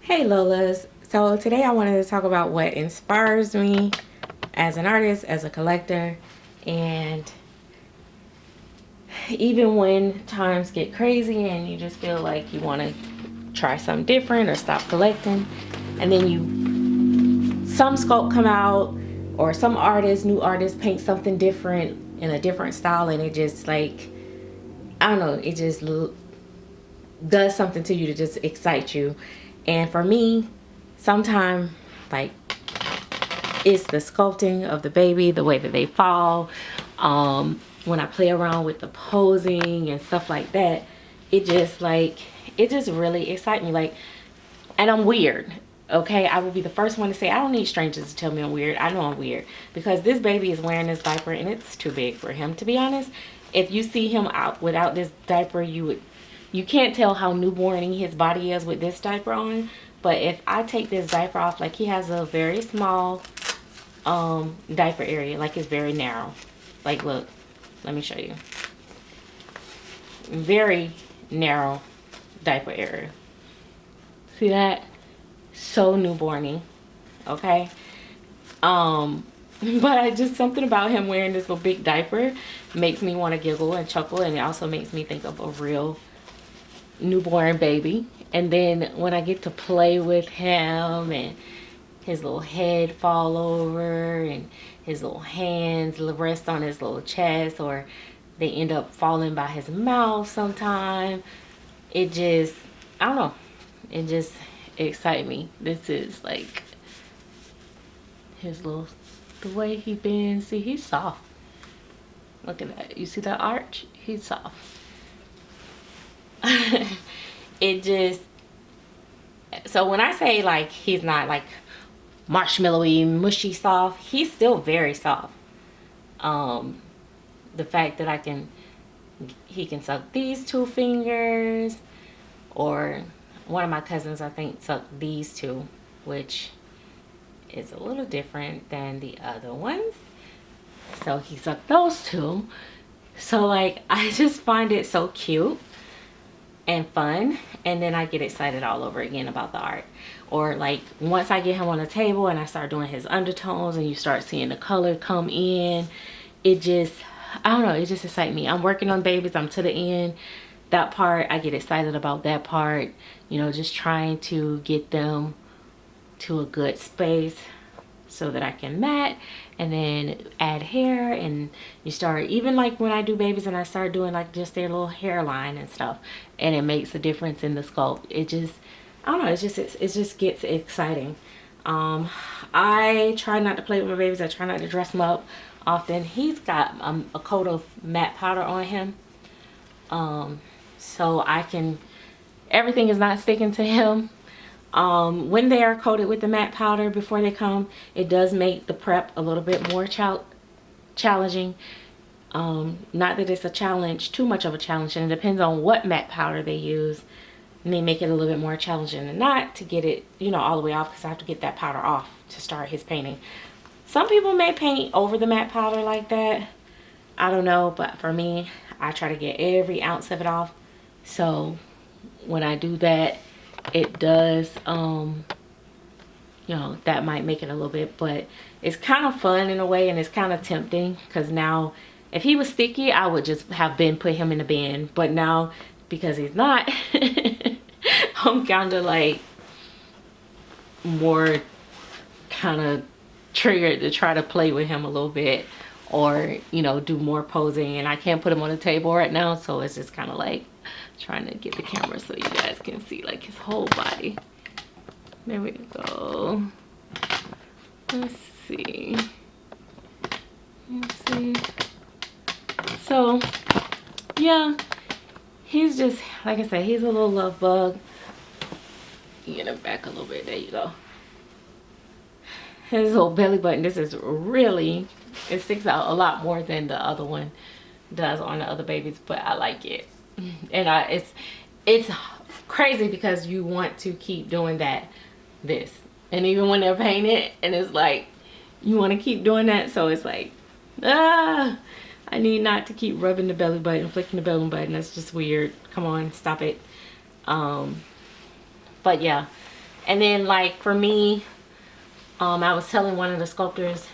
Hey Lolas, so today I wanted to talk about what inspires me as an artist, as a collector, and even when times get crazy and you just feel like you want to try something different or stop collecting, and then some sculpt come out or some artist, new artist paint something different in a different style, and it just like, I don't know, it just does something to you to just excite you. And for me, sometimes like it's the sculpting of the baby, the way that they fall. When I play around with the posing and stuff like that, it just really excites me. Like, and I'm weird. Okay, I will be the first one to say I don't need strangers to tell me I'm weird. I know I'm weird because this baby is wearing this diaper and it's too big for him, to be honest. If you see him out without this diaper, you can't tell how newborn his body is with this diaper on. But if I take this diaper off, like, he has a very small diaper area, like it's very narrow. Like, look, let me show you. Very narrow diaper area. See that? So newborny. Okay. But I just, something about him wearing this little big diaper makes me want to giggle and chuckle, and it also makes me think of a real newborn baby. And then when I get to play with him and his little head fall over and his little hands rest on his little chest, or they end up falling by his mouth sometime, it just, I don't know, it just excites me. This is like his little, the way he bends. See, he's soft. Look at that. You see that arch? He's soft. It just, so when I say like he's not like marshmallowy, mushy soft, he's still very soft. The fact that he can suck these two fingers, or one of my cousins I think sucked these two, which is a little different than the other ones. So he sucked those two. So like, I just find it so cute and fun, and then I get excited all over again about the art. Or like, once I get him on the table and I start doing his undertones and you start seeing the color come in, it just, I don't know, it just excites me. I'm working on babies, I'm to the end. That part, I get excited about that part, you know, just trying to get them to a good space so that I can mat and then add hair. And you start, even like when I do babies and I start doing like just their little hairline and stuff, and it makes a difference in the sculpt. It just, I don't know, it just gets exciting. I try not to play with my babies. I try not to dress them up often. He's got a coat of matte powder on him, so I can, everything is not sticking to him. When they are coated with the matte powder before they come, it does make the prep a little bit more challenging. Not that it's a challenge, too much of a challenge, and it depends on what matte powder they use, and they make it a little bit more challenging than not to get it, you know, all the way off, because I have to get that powder off to start his painting. Some people may paint over the matte powder like that, I don't know, but for me, I try to get every ounce of it off. So when I do that, it does, you know, that might make it a little bit, but it's kind of fun in a way, and it's kind of tempting, because now if he was sticky, I would just have put him in the bin, but now because he's not, I'm kind of like more kind of triggered to try to play with him a little bit, or, you know, do more posing. And I can't put him on the table right now, so it's just kind of like trying to get the camera so you guys can see like his whole body. There we go. Let's see. So yeah, he's just, like I said, he's a little love bug. Get him back a little bit. There you go. His little belly button, this is really, it sticks out a lot more than the other one does on the other babies, but I like it. And it's crazy because you want to keep doing this, and even when they're painted, and it's like you want to keep doing that, so it's like, I need not to keep rubbing the belly button, flicking the belly button. That's just weird. Come on, stop it. But yeah, And then like for me, I was telling one of the sculptors,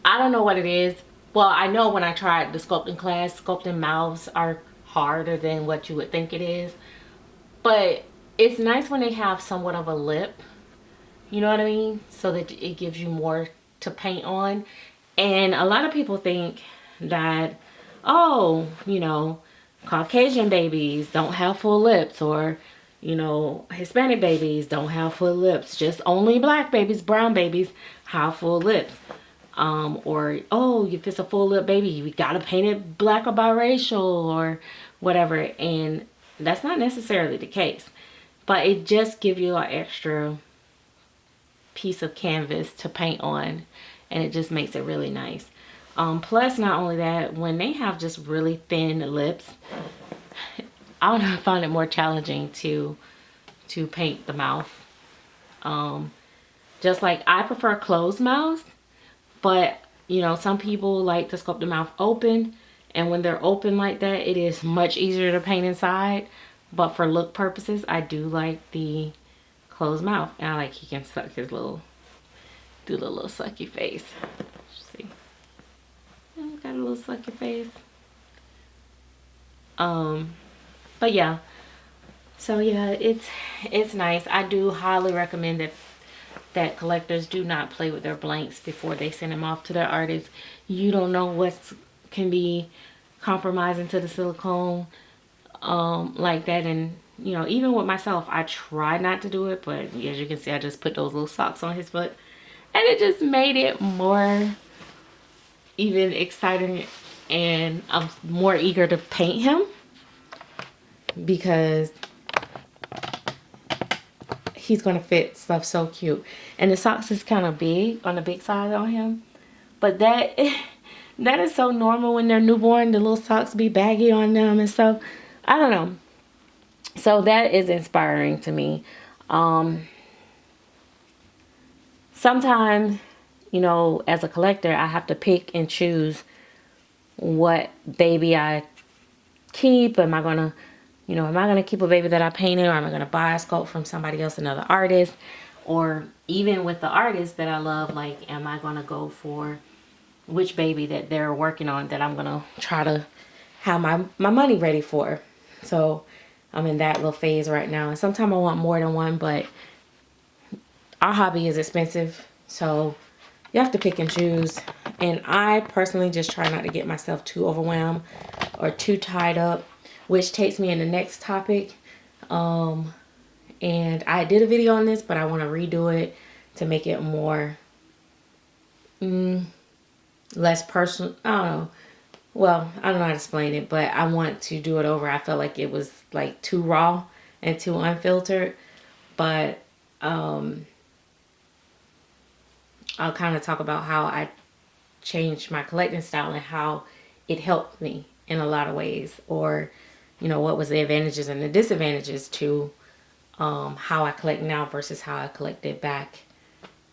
I don't know what it is. Well, I know when I tried the sculpting class, sculpting mouths are harder than what you would think it is. But it's nice when they have somewhat of a lip, you know what I mean? So that it gives you more to paint on. And a lot of people think that, oh, you know, Caucasian babies don't have full lips, or, you know, Hispanic babies don't have full lips. Just only black babies, brown babies have full lips. Or, oh, if it's a full lip baby, we gotta paint it black or biracial or whatever. And that's not necessarily the case. But it just gives you an extra piece of canvas to paint on, and it just makes it really nice. Plus, not only that, when they have just really thin lips, I don't know, I find it more challenging to paint the mouth. Just like I prefer closed mouths, but you know, some people like to sculpt the mouth open, and when they're open like that, it is much easier to paint inside. But for look purposes, I do like the closed mouth, and I like he can suck his little, do the little sucky face. See, got a little sucky face. But yeah, so yeah, it's nice. I do highly recommend that collectors do not play with their blanks before they send them off to their artists. You don't know what can be compromising to the silicone like that. And you know, even with myself, I try not to do it, but as you can see, I just put those little socks on his foot, and it just made it more even exciting, and I'm more eager to paint him because he's gonna fit stuff so cute. And the socks is kind of big on the big side on him, but that is so normal when they're newborn. The little socks be baggy on them and stuff. I don't know. So that is inspiring to me. Sometimes, you know, as a collector, I have to pick and choose what baby I keep. Am I gonna, you know, am I gonna keep a baby that I painted, or am I gonna buy a sculpt from somebody else, another artist? Or even with the artists that I love, like, am I gonna go for which baby that they're working on that I'm gonna try to have my money ready for? So I'm in that little phase right now, and sometimes I want more than one, but our hobby is expensive, so you have to pick and choose. And I personally just try not to get myself too overwhelmed or too tied up, which takes me in the next topic. And I did a video on this, but I want to redo it to make it more less personal. I don't know. Well, I don't know how to explain it, but I want to do it over. I felt like it was like too raw and too unfiltered. But I'll kind of talk about how I changed my collecting style and how it helped me in a lot of ways, or you know, what was the advantages and the disadvantages to how I collect now versus how I collected back,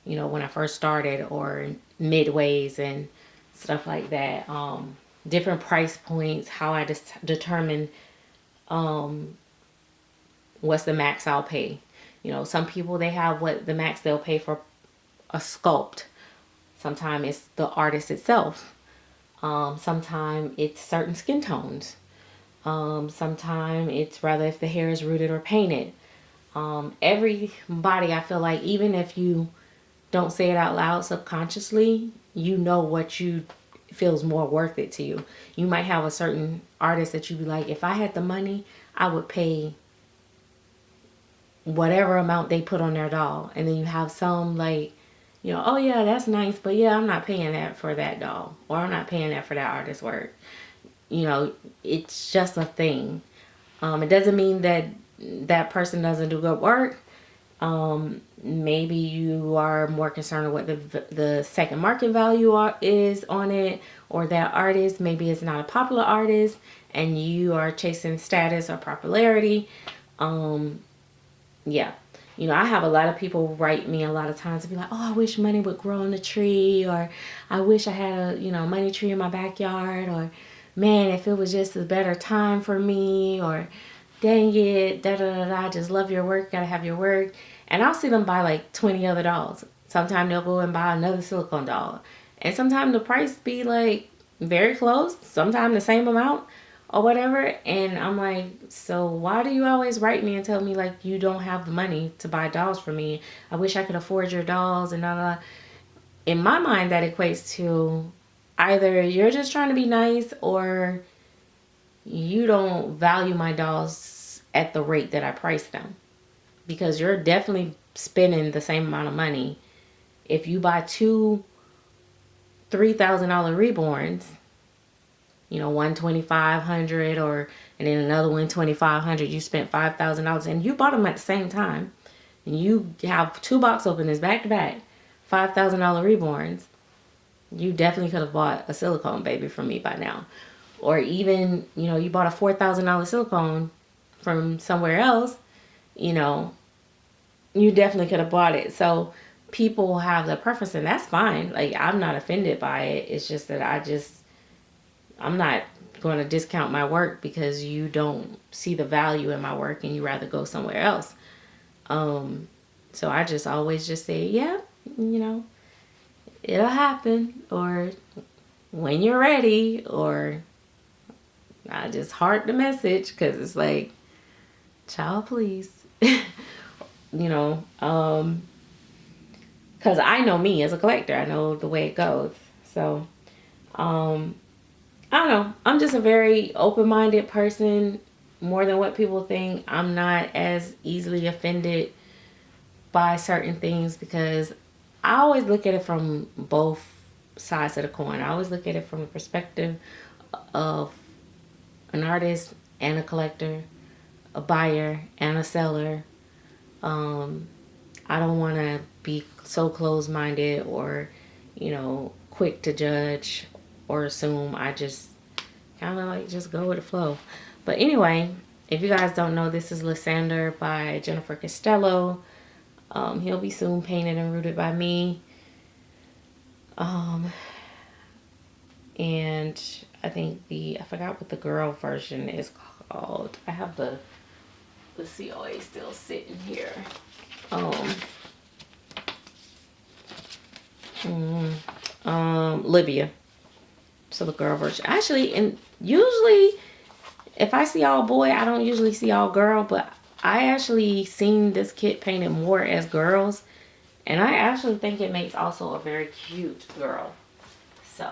you know, when I first started, or midways and stuff like that. Different price points, how I just determine what's the max I'll pay. You know, some people, they have what the max they'll pay for a sculpt. Sometimes it's the artist itself. Sometimes it's certain skin tones. Sometimes it's rather if the hair is rooted or painted. Everybody, I feel like, even if you don't say it out loud subconsciously, you know what you feels more worth it to you. You might have a certain artist that you be like, if I had the money, I would pay whatever amount they put on their doll. And then you have some like, you know, oh yeah, that's nice, but yeah, I'm not paying that for that doll, or I'm not paying that for that artist's work. You know, it's just a thing. It doesn't mean that that person doesn't do good work. Maybe you are more concerned with what the second market value is on it, or that artist, maybe it's not a popular artist and you are chasing status or popularity. Yeah, you know, I have a lot of people write me a lot of times and be like, oh, I wish money would grow on a tree, or I wish I had a, you know, money tree in my backyard, or man, if it was just a better time for me, or dang it, da da da da, I just love your work, gotta have your work. And I'll see them buy like 20 other dolls. Sometimes they'll go and buy another silicone doll. And sometimes the price be like very close, sometimes the same amount or whatever. And I'm like, so why do you always write me and tell me like you don't have the money to buy dolls for me? I wish I could afford your dolls and da da. In my mind, that equates to either you're just trying to be nice or you don't value my dolls at the rate that I price them. Because you're definitely spending the same amount of money. If you buy two $3,000 reborns, you know, one $2,500 or and then another one $2,500, you spent $5,000 and you bought them at the same time. And you have two box openers back to back, $5,000 reborns. You definitely could have bought a silicone baby from me by now. Or even, you know, you bought a $4,000 silicone from somewhere else, you know, you definitely could have bought it. So people have the preference, and that's fine. Like, I'm not offended by it. It's just that I'm not going to discount my work because you don't see the value in my work and you rather go somewhere else. So I just always just say, yeah, you know, it'll happen, or when you're ready, or I just heart the message because it's like, child, please. You know, because I know me as a collector. I know the way it goes. So, I don't know. I'm just a very open-minded person, more than what people think. I'm not as easily offended by certain things because I always look at it from both sides of the coin. I always look at it from the perspective of an artist and a collector, a buyer and a seller. I don't want to be so closed-minded or, you know, quick to judge or assume. I just kind of like just go with the flow. But anyway, if you guys don't know, this is Lysander by Jennifer Costello. He'll be soon painted and rooted by me. And I think I forgot what the girl version is called. I have the COA still sitting here. Livia. So the girl version. Actually, and usually if I see all boy, I don't usually see all girl, but I actually seen this kit painted more as girls. And I actually think it makes also a very cute girl. So,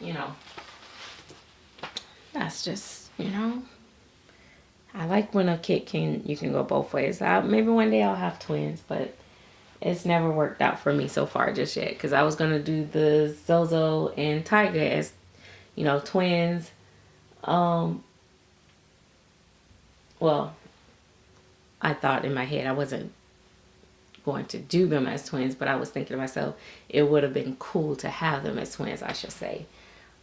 you know, that's just, you know, I like when a kit you can go both ways. Maybe one day I'll have twins, but it's never worked out for me so far just yet. Because I was going to do the Zozo and Tiger as, you know, twins. Well, I thought in my head I wasn't going to do them as twins, but I was thinking to myself, it would have been cool to have them as twins, I should say.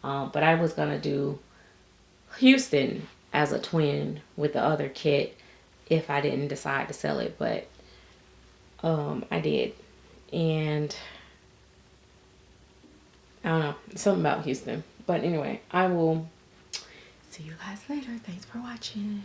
But I was going to do Houston as a twin with the other kit if I didn't decide to sell it, but I did. And I don't know, something about Houston. But anyway, I will see you guys later. Thanks for watching.